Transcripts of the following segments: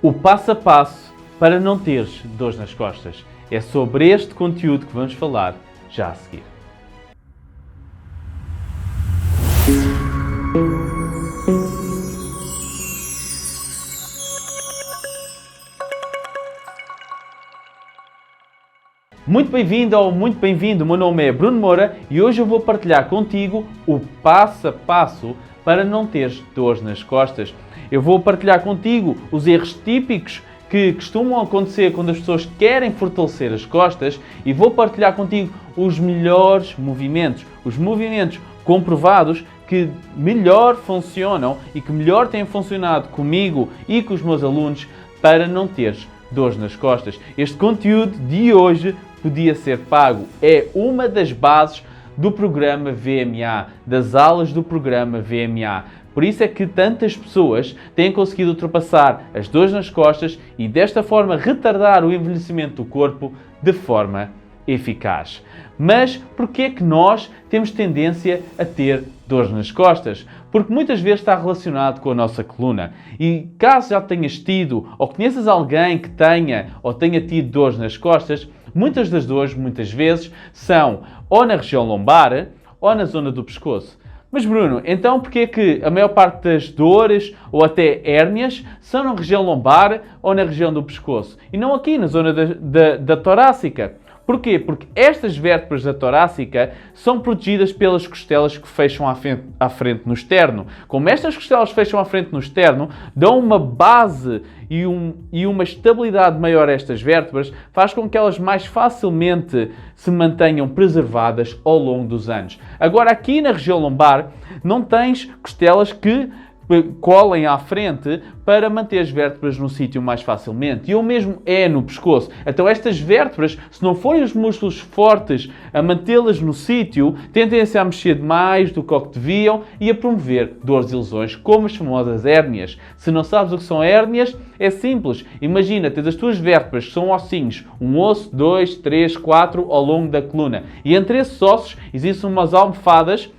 O passo a passo para não teres dores nas costas. É sobre este conteúdo que vamos falar já a seguir. Muito bem-vindo ou muito bem-vindo, o meu nome é Bruno Moura e hoje eu vou partilhar contigo o passo a passo para não teres dores nas costas. Eu vou partilhar contigo os erros típicos que costumam acontecer quando as pessoas querem fortalecer as costas e vou partilhar contigo os melhores movimentos, os movimentos comprovados que melhor funcionam e que melhor têm funcionado comigo e com os meus alunos para não teres dores nas costas. Este conteúdo de hoje podia ser pago. É uma das bases do programa VMA, das aulas do programa VMA. Por isso é que tantas pessoas têm conseguido ultrapassar as dores nas costas e desta forma retardar o envelhecimento do corpo de forma eficaz. Mas porquê é que nós temos tendência a ter dores nas costas? Porque muitas vezes está relacionado com a nossa coluna. E caso já tenhas tido ou conheças alguém que tenha ou tenha tido dores nas costas, muitas das dores, muitas vezes, são ou na região lombar ou na zona do pescoço. Mas Bruno, então porquê é que a maior parte das dores ou até hérnias são na região lombar ou na região do pescoço e não aqui na zona da torácica? Porquê? Porque estas vértebras da torácica são protegidas pelas costelas que fecham à frente no externo. Como estas costelas fecham à frente no externo, dão uma base e uma estabilidade maior a estas vértebras, faz com que elas mais facilmente se mantenham preservadas ao longo dos anos. Agora, aqui na região lombar, não tens costelas que colhem à frente para manter as vértebras no sítio mais facilmente. E o mesmo é no pescoço. Então estas vértebras, se não forem os músculos fortes a mantê-las no sítio, têm tendência a mexer mais do que o que deviam e a promover dores e lesões, como as famosas hérnias. Se não sabes o que são hérnias, é simples. Imagina, tens as tuas vértebras, que são ossinhos, um osso, 2, 3, 4 ao longo da coluna. E entre esses ossos existem umas almofadas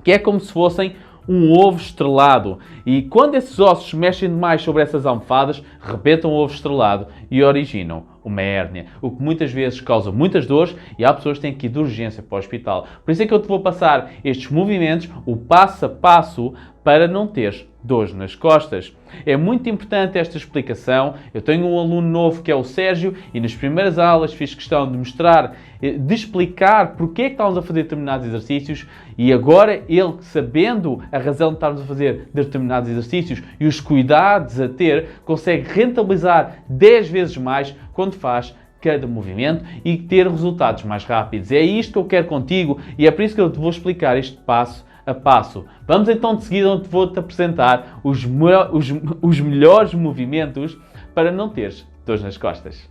que é como se fossem um ovo estrelado. E quando esses ossos mexem demais sobre essas almofadas, rebentam o ovo estrelado e originam uma hérnia, o que muitas vezes causa muitas dores e há pessoas que têm que ir de urgência para o hospital. Por isso é que eu te vou passar estes movimentos, o passo a passo, para não teres dores nas costas. É muito importante esta explicação. Eu tenho um aluno novo que é o Sérgio e nas primeiras aulas fiz questão de mostrar, de explicar porque é que estamos a fazer determinados exercícios e agora ele, sabendo a razão de estarmos a fazer determinados exercícios e os cuidados a ter, consegue rentabilizar 10 vezes mais quando faz cada movimento e ter resultados mais rápidos. É isto que eu quero contigo e é por isso que eu te vou explicar este passo a passo. Vamos então de seguida onde vou-te apresentar os melhores movimentos para não teres dores nas costas.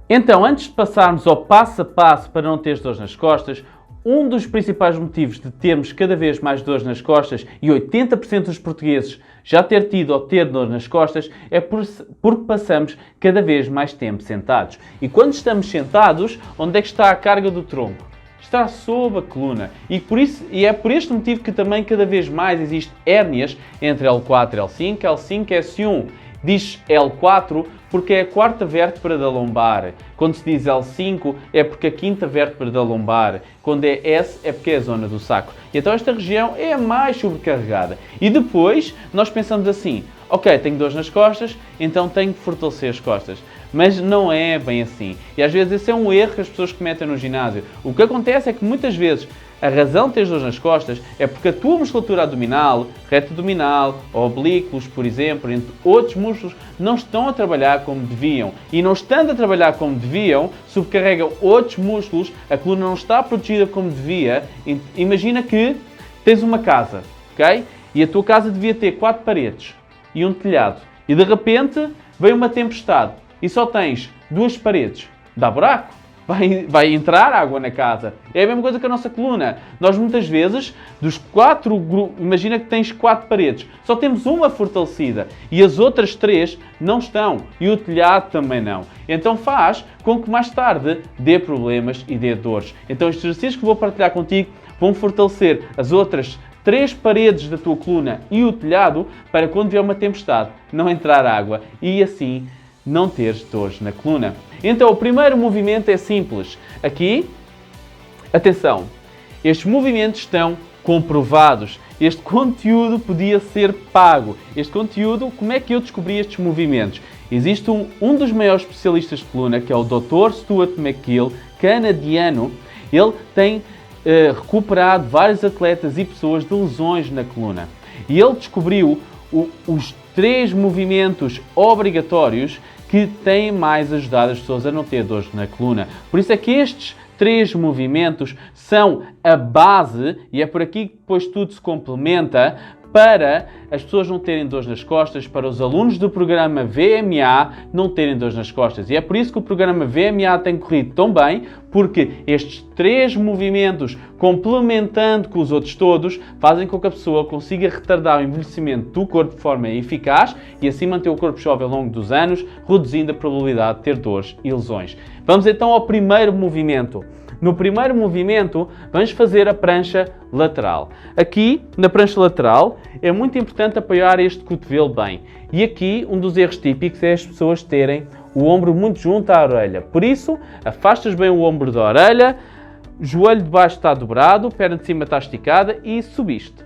Então, antes de passarmos ao passo a passo para não teres dores nas costas, um dos principais motivos de termos cada vez mais dores nas costas e 80% dos portugueses já ter tido ou ter dor nas costas é porque passamos cada vez mais tempo sentados. E quando estamos sentados, onde é que está a carga do tronco? Está sob a coluna e é por este motivo que também cada vez mais existe hérnias entre L4 e L5, L5 e S1. Diz L4 porque é a quarta vértebra da lombar. Quando se diz L5 é porque a quinta vértebra da lombar. Quando é S é porque é a zona do sacro. E então esta região é a mais sobrecarregada. E depois nós pensamos assim, ok, tenho dores nas costas, então tenho que fortalecer as costas. Mas não é bem assim. E às vezes esse é um erro que as pessoas cometem no ginásio. O que acontece é que muitas vezes a razão de teres dores nas costas é porque a tua musculatura abdominal, reto abdominal, oblíquos, por exemplo, entre outros músculos, não estão a trabalhar como deviam. E não estando a trabalhar como deviam, subcarregam outros músculos, a coluna não está protegida como devia. Imagina que tens uma casa, ok? E a tua casa devia ter 4 paredes e um telhado. E de repente vem uma tempestade e só tens 2 paredes. Dá buraco. Vai entrar água na casa. É a mesma coisa que a nossa coluna. Nós muitas vezes, dos 4 grupos, imagina que tens 4 paredes, só temos uma fortalecida e as outras 3 não estão. E o telhado também não. Então faz com que mais tarde dê problemas e dê dores. Então estes exercícios que vou partilhar contigo vão fortalecer as outras 3 paredes da tua coluna e o telhado para quando vier uma tempestade não entrar água e assim não teres dores na coluna. Então, o primeiro movimento é simples. Aqui, atenção, estes movimentos estão comprovados. Este conteúdo podia ser pago. Este conteúdo, como é que eu descobri estes movimentos? Existe um dos maiores especialistas de coluna, que é o Dr. Stuart McGill, canadiano. Ele tem recuperado vários atletas e pessoas de lesões na coluna. E ele descobriu os 3 movimentos obrigatórios que têm mais ajudado as pessoas a não ter dores na coluna. Por isso é que estes 3 movimentos são a base, e é por aqui que depois tudo se complementa, para as pessoas não terem dores nas costas, para os alunos do programa VMA não terem dores nas costas. E é por isso que o programa VMA tem corrido tão bem, porque estes 3 movimentos, complementando com os outros todos, fazem com que a pessoa consiga retardar o envelhecimento do corpo de forma eficaz e assim manter o corpo jovem ao longo dos anos, reduzindo a probabilidade de ter dores e lesões. Vamos então ao primeiro movimento. No primeiro movimento, vamos fazer a prancha lateral. Aqui, na prancha lateral, é muito importante apoiar este cotovelo bem. E aqui, um dos erros típicos é as pessoas terem o ombro muito junto à orelha. Por isso, afastas bem o ombro da orelha, joelho de baixo está dobrado, perna de cima está esticada e subiste.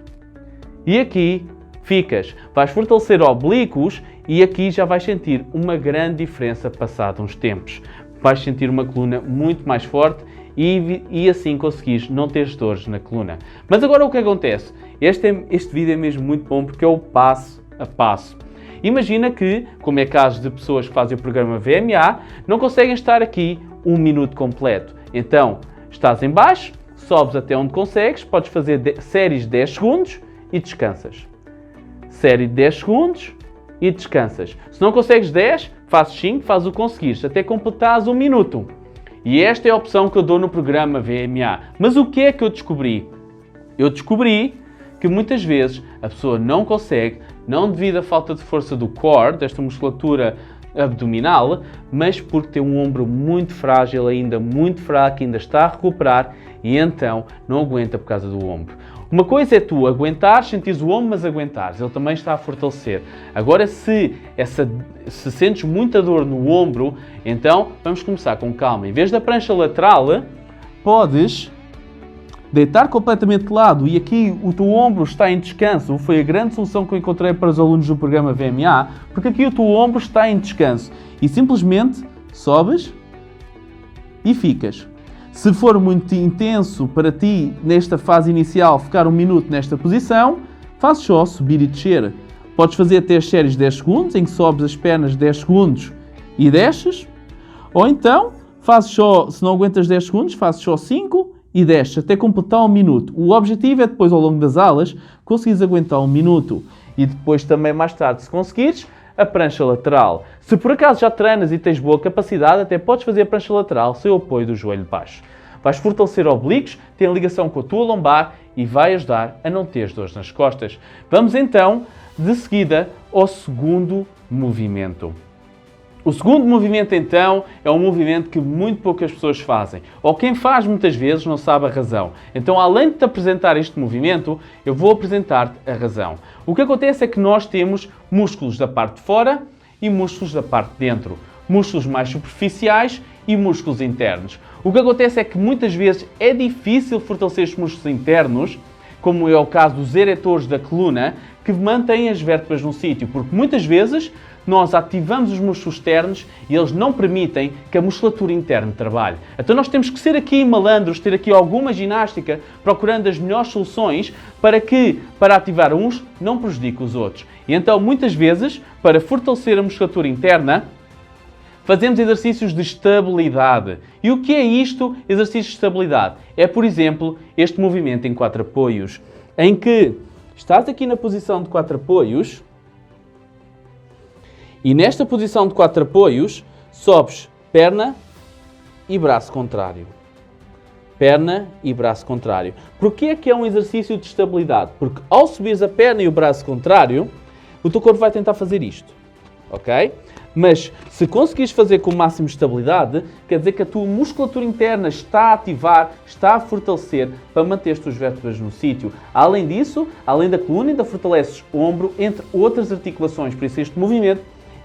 E aqui, ficas. Vais fortalecer oblíquos e aqui já vais sentir uma grande diferença passado uns tempos. Vais sentir uma coluna muito mais forte e assim conseguires não ter dores na coluna. Mas agora o que acontece? Este vídeo é mesmo muito bom porque é o passo a passo. Imagina que, como é caso de pessoas que fazem o programa VMA, não conseguem estar aqui 1 minuto completo. Então, estás em baixo, sobes até onde consegues, podes fazer séries de 10 segundos e descansas. Série de 10 segundos e descansas. Se não consegues 10, fazes 5, fazes o que conseguires, até completares 1 minuto. E esta é a opção que eu dou no programa VMA. Mas o que é que eu descobri? Eu descobri que muitas vezes a pessoa não consegue, não devido à falta de força do core, desta musculatura abdominal, mas porque tem um ombro muito frágil, ainda muito fraco, ainda está a recuperar e então não aguenta por causa do ombro. Uma coisa é tu aguentares, sentires o ombro, mas aguentares. Ele também está a fortalecer. Agora, se sentes muita dor no ombro, então vamos começar com calma. Em vez da prancha lateral, podes deitar completamente de lado e aqui o teu ombro está em descanso. Foi a grande solução que eu encontrei para os alunos do programa VMA, porque aqui o teu ombro está em descanso. E simplesmente sobes e ficas. Se for muito intenso para ti, nesta fase inicial, ficar 1 minuto nesta posição, fazes só subir e descer. Podes fazer até as séries de 10 segundos, em que sobes as pernas 10 segundos e desces. Ou então, fazes só, se não aguentas 10 segundos, fazes só 5 e desces, até completar 1 minuto. O objetivo é depois, ao longo das aulas, conseguires aguentar 1 minuto. E depois também, mais tarde, se conseguires, a prancha lateral. Se por acaso já treinas e tens boa capacidade, até podes fazer a prancha lateral sem o apoio do joelho de baixo. Vais fortalecer oblíquos, tem ligação com a tua lombar e vai ajudar a não ter dores nas costas. Vamos então, de seguida, ao segundo movimento. O segundo movimento, então, é um movimento que muito poucas pessoas fazem. Ou quem faz muitas vezes não sabe a razão. Então, além de te apresentar este movimento, eu vou apresentar-te a razão. O que acontece é que nós temos músculos da parte de fora e músculos da parte de dentro. Músculos mais superficiais e músculos internos. O que acontece é que muitas vezes é difícil fortalecer os músculos internos, como é o caso dos eretores da coluna, que mantêm as vértebras no sítio, porque muitas vezes nós ativamos os músculos externos e eles não permitem que a musculatura interna trabalhe. Então nós temos que ser aqui malandros, ter aqui alguma ginástica, procurando as melhores soluções para ativar uns, não prejudique os outros. E então muitas vezes, para fortalecer a musculatura interna, fazemos exercícios de estabilidade. E o que é isto, exercício de estabilidade? É, por exemplo, este movimento em 4 apoios, em que estás aqui na posição de 4 apoios e nesta posição de 4 apoios sobes perna e braço contrário. Perna e braço contrário. Porquê é que é um exercício de estabilidade? Porque ao subires a perna e o braço contrário, o teu corpo vai tentar fazer isto. Ok? Mas se conseguires fazer com o máximo de estabilidade, quer dizer que a tua musculatura interna está a ativar, está a fortalecer para manter as tuas vértebras no sítio. Além disso, além da coluna, ainda fortaleces o ombro, entre outras articulações. Por isso este movimento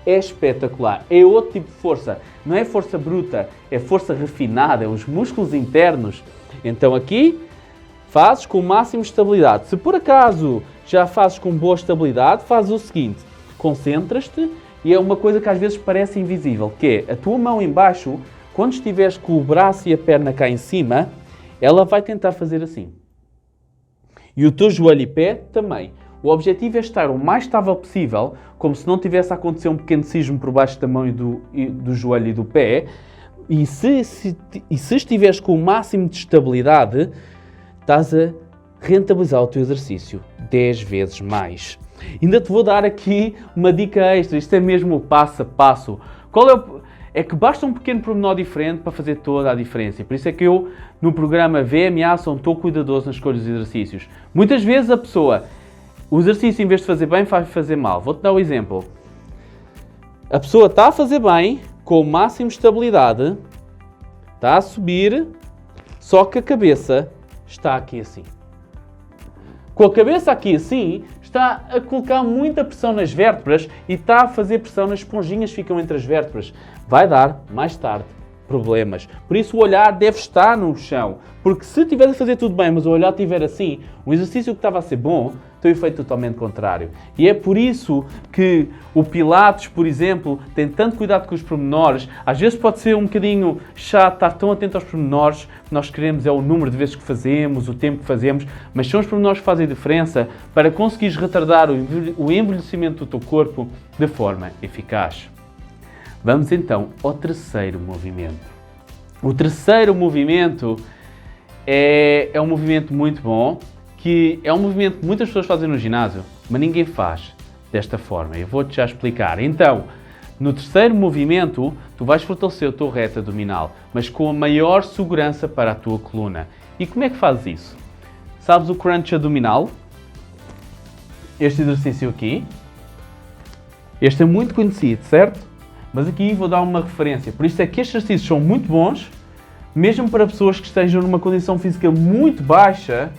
é espetacular. É outro tipo de força. Não é força bruta, é força refinada, é os músculos internos. Então aqui fazes com o máximo de estabilidade. Se por acaso já fazes com boa estabilidade, fazes o seguinte. Concentras-te e é uma coisa que às vezes parece invisível, que é a tua mão em baixo, quando estiveres com o braço e a perna cá em cima, ela vai tentar fazer assim. E o teu joelho e pé também. O objetivo é estar o mais estável possível, como se não tivesse a acontecer um pequeno sismo por baixo da mão e do joelho e do pé. E se estiveres com o máximo de estabilidade, estás a rentabilizar o teu exercício 10 vezes mais. Ainda te vou dar aqui uma dica extra. Isto é mesmo o passo a passo. É que basta um pequeno pormenor diferente para fazer toda a diferença. Por isso é que eu, no programa VMA, estou cuidadoso nas escolhas dos exercícios. Muitas vezes a pessoa, o exercício, em vez de fazer bem, vai fazer mal. Vou-te dar um exemplo. A pessoa está a fazer bem, com o máximo de estabilidade, está a subir, só que a cabeça está aqui assim. Com a cabeça aqui assim, está a colocar muita pressão nas vértebras e está a fazer pressão nas esponjinhas que ficam entre as vértebras. Vai dar, mais tarde, problemas. Por isso o olhar deve estar no chão. Porque se estiver a fazer tudo bem, mas o olhar estiver assim, o exercício que estava a ser bom, tem o efeito totalmente contrário. E é por isso que o Pilates, por exemplo, tem tanto cuidado com os pormenores. Às vezes pode ser um bocadinho chato estar tão atento aos pormenores. Nós queremos é o número de vezes que fazemos, o tempo que fazemos, mas são os pormenores que fazem a diferença para conseguires retardar o envelhecimento do teu corpo de forma eficaz. Vamos então ao terceiro movimento. O terceiro movimento é um movimento muito bom, que é um movimento que muitas pessoas fazem no ginásio, mas ninguém faz desta forma. Eu vou-te já explicar. Então, no terceiro movimento, tu vais fortalecer o teu reto abdominal, mas com a maior segurança para a tua coluna. E como é que fazes isso? Sabes o crunch abdominal? Este exercício aqui. Este é muito conhecido, certo? Mas aqui vou dar uma referência. Por isso é que estes exercícios são muito bons, mesmo para pessoas que estejam numa condição física muito baixa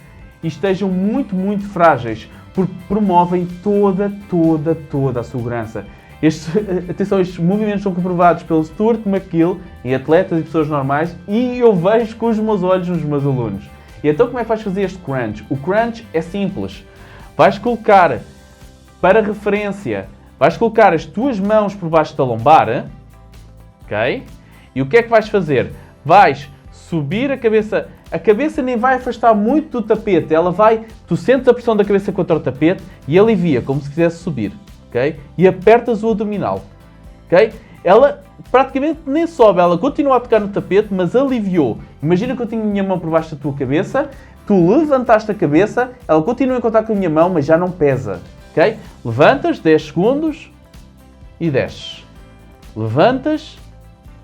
e estejam muito frágeis, porque promovem toda a segurança. Atenção, estes movimentos são comprovados pelo Stuart McGill em atletas e pessoas normais e eu vejo com os meus olhos nos meus alunos. E então como é que vais fazer este crunch? O crunch é simples. Vais colocar, para referência, vais colocar as tuas mãos por baixo da lombar, ok? E o que é que vais fazer? Vais subir a cabeça nem vai afastar muito do tapete, tu sentes a pressão da cabeça contra o tapete e alivia, como se quisesse subir, ok? E apertas o abdominal, ok? Ela praticamente nem sobe, ela continua a tocar no tapete, mas aliviou. Imagina que eu tinha a minha mão por baixo da tua cabeça, tu levantaste a cabeça, ela continua em contato com a minha mão, mas já não pesa, ok? Levantas 10 segundos e desces. Levantas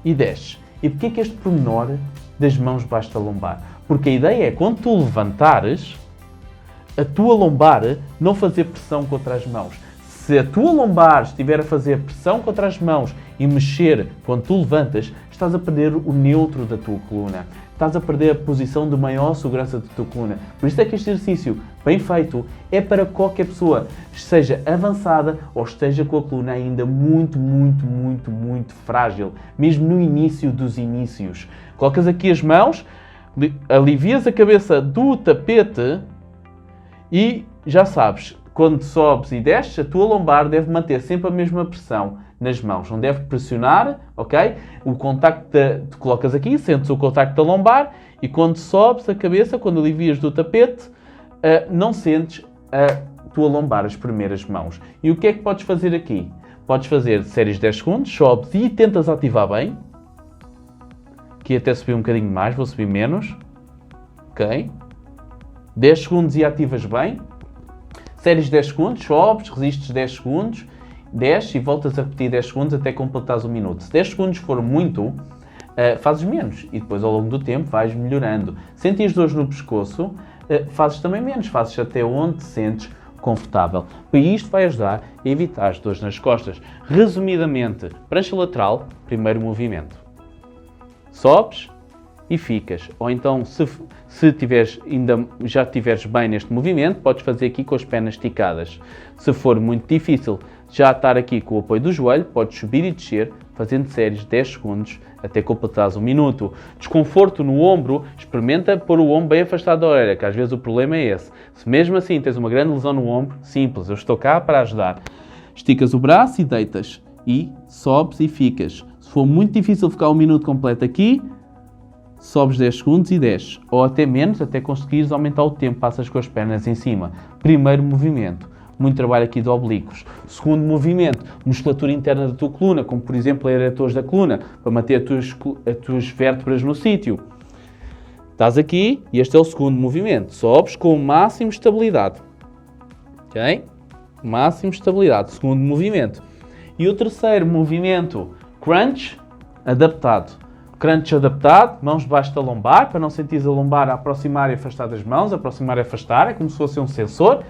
e desces. E porquê que este pormenor das mãos debaixo da lombar? Porque a ideia é, quando tu levantares, a tua lombar não fazer pressão contra as mãos. Se a tua lombar estiver a fazer pressão contra as mãos e mexer quando tu levantas, estás a perder o neutro da tua coluna. Estás a perder a posição de maior segurança da tua coluna. Por isso é que este exercício, bem feito, é para qualquer pessoa, seja avançada ou esteja com a coluna ainda muito frágil, mesmo no início dos inícios. Colocas aqui as mãos, alivias a cabeça do tapete e já sabes, quando sobes e desces, a tua lombar deve manter sempre a mesma pressão nas mãos. Não deve pressionar, ok? O contacto, tu colocas aqui, sentes o contacto da lombar e quando sobes a cabeça, quando alivias do tapete, não sentes a tua lombar, as primeiras mãos. E o que é que podes fazer aqui? Podes fazer séries de 10 segundos, sobes e tentas ativar bem. Aqui até subir um bocadinho mais, vou subir menos. Ok? 10 segundos e ativas bem. Séries de 10 segundos, sobes, resistes 10 segundos, desces e voltas a repetir 10 segundos até completares 1 minuto. Se 10 segundos for muito, fazes menos e depois ao longo do tempo vais melhorando. Sentires dores no pescoço, fazes também menos, fazes até onde te sentes confortável. E isto vai ajudar a evitar as dores nas costas. Resumidamente, prancha lateral, primeiro movimento. Sobes e ficas. Ou então, se já estiveres bem neste movimento, podes fazer aqui com as pernas esticadas. Se for muito difícil, já estar aqui com o apoio do joelho, podes subir e descer, fazendo séries 10 segundos até completares 1 minuto. Desconforto no ombro, experimenta pôr o ombro bem afastado da orelha, que às vezes o problema é esse. Se mesmo assim tens uma grande lesão no ombro, simples, eu estou cá para ajudar. Esticas o braço e deitas, e sobes e ficas. Se for muito difícil ficar 1 minuto completo aqui, sobes 10 segundos e desces, ou até menos, até conseguires aumentar o tempo, passas com as pernas em cima. Primeiro movimento. Muito trabalho aqui de oblíquos. Segundo movimento, musculatura interna da tua coluna, como por exemplo eretores da coluna, para manter as tuas vértebras no sítio. Estás aqui e este é o segundo movimento. Sobes com o máximo de estabilidade. Ok? Máximo de estabilidade. Segundo movimento. E o terceiro movimento, crunch adaptado. Crunch adaptado, mãos debaixo da lombar, para não sentires a lombar a aproximar e afastar das mãos, aproximar e afastar, é como se fosse um sensor.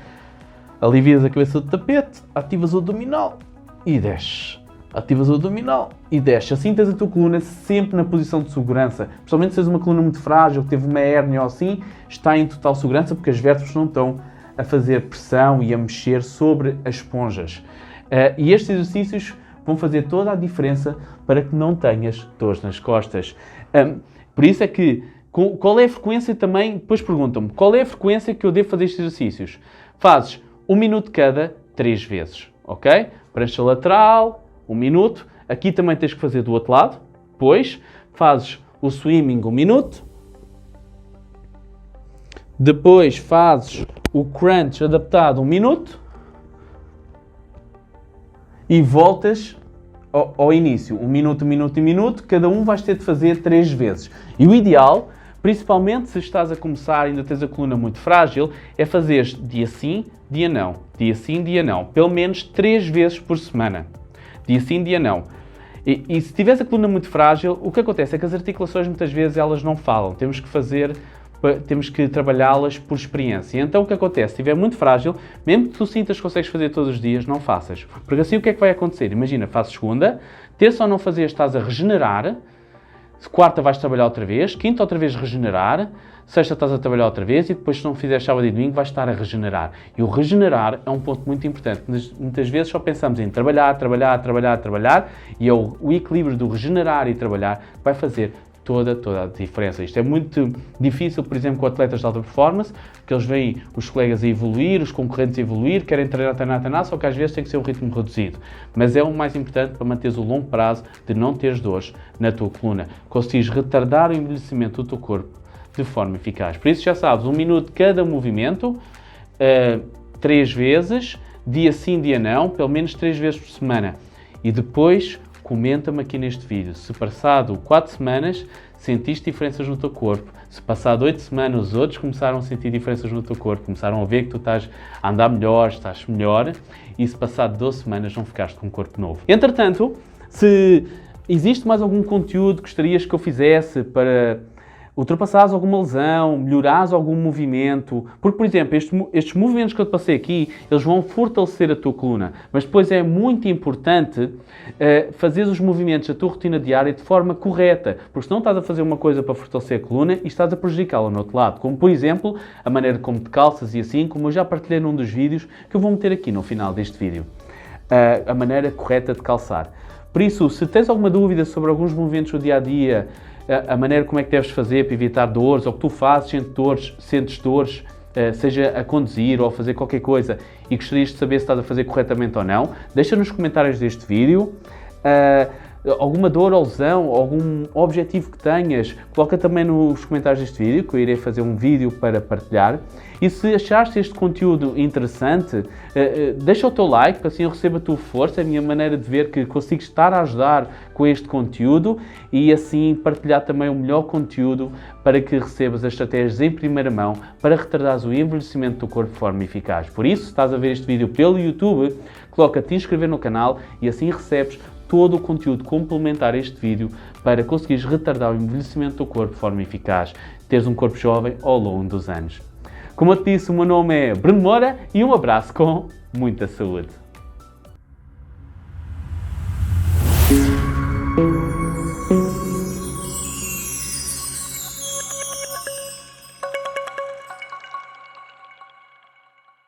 Alivias a cabeça do tapete, ativas o abdominal e desces. Ativas o abdominal e desces. Assim tens a tua coluna sempre na posição de segurança. Principalmente se tens uma coluna muito frágil, que teve uma hérnia ou assim, está em total segurança porque as vértebras não estão a fazer pressão e a mexer sobre as esponjas. E estes exercícios vão fazer toda a diferença para que não tenhas dores nas costas. Por isso é que, qual é a frequência também, depois perguntam-me, qual é a frequência que eu devo fazer estes exercícios? Fazes 1 minuto cada, 3 vezes, ok? Prancha lateral, 1 minuto. Aqui também tens que fazer do outro lado. Depois fazes o swimming 1 minuto. Depois fazes o crunch adaptado 1 minuto. E voltas ao início. 1 minuto, 1 minuto, 1 minuto. Cada um vais ter de fazer 3 vezes. E o ideal, principalmente se estás a começar e ainda tens a coluna muito frágil, é fazeres dia sim, dia não. Dia sim, dia não. Pelo menos 3 vezes por semana. Dia sim, dia não. E se tiveres a coluna muito frágil, o que acontece é que as articulações muitas vezes elas não falam. Temos que trabalhá-las por experiência. Então o que acontece? Se estiver muito frágil, mesmo que tu sintas que consegues fazer todos os dias, não faças. Porque assim o que é que vai acontecer? Imagina, fazes segunda, terça ou não fazer, estás a regenerar, quarta vais trabalhar outra vez, quinta outra vez regenerar, sexta estás a trabalhar outra vez e depois se não fizeres sábado e domingo vais estar a regenerar. E o regenerar é um ponto muito importante. Muitas vezes só pensamos em trabalhar e é o equilíbrio do regenerar e trabalhar que vai fazer toda a diferença. Isto é muito difícil, por exemplo, com atletas de alta performance, que eles veem os colegas a evoluir, os concorrentes a evoluir, querem treinar, só que às vezes tem que ser um ritmo reduzido. Mas é o mais importante para manteres o longo prazo de não teres dores na tua coluna. Conseguires retardar o envelhecimento do teu corpo de forma eficaz. Por isso já sabes, 1 minuto cada movimento, 3 vezes, dia sim, dia não, pelo menos 3 vezes por semana. E depois comenta-me aqui neste vídeo, se passado 4 semanas sentiste diferenças no teu corpo, se passado 8 semanas os outros começaram a sentir diferenças no teu corpo, começaram a ver que tu estás a andar melhor, estás melhor, e se passado 12 semanas não ficaste com um corpo novo. Entretanto, se existe mais algum conteúdo que gostarias que eu fizesse para ultrapassares alguma lesão, melhorares algum movimento, porque, por exemplo, estes movimentos que eu te passei aqui, eles vão fortalecer a tua coluna, mas depois é muito importante fazer os movimentos da tua rotina diária de forma correta, porque senão estás a fazer uma coisa para fortalecer a coluna e estás a prejudicá-la no outro lado, como, por exemplo, a maneira como te calças e assim, como eu já partilhei num dos vídeos que eu vou meter aqui no final deste vídeo, a maneira correta de calçar. Por isso, se tens alguma dúvida sobre alguns movimentos do dia-a-dia, a maneira como é que deves fazer para evitar dores, ou que tu fazes, sentes dores, seja a conduzir ou a fazer qualquer coisa e gostarias de saber se estás a fazer corretamente ou não, deixa nos comentários deste vídeo. Alguma dor ou lesão, algum objetivo que tenhas, coloca também nos comentários deste vídeo, que eu irei fazer um vídeo para partilhar. E se achaste este conteúdo interessante, deixa o teu like, para assim eu receba a tua força, é a minha maneira de ver que consigo estar a ajudar com este conteúdo e assim partilhar também o melhor conteúdo para que recebas as estratégias em primeira mão para retardares o envelhecimento do corpo de forma eficaz. Por isso, se estás a ver este vídeo pelo YouTube, coloca-te inscrever no canal e assim recebes todo o conteúdo complementar a este vídeo para conseguires retardar o envelhecimento do corpo de forma eficaz, teres um corpo jovem ao longo dos anos. Como eu te disse, o meu nome é Bruno Moura e um abraço com muita saúde.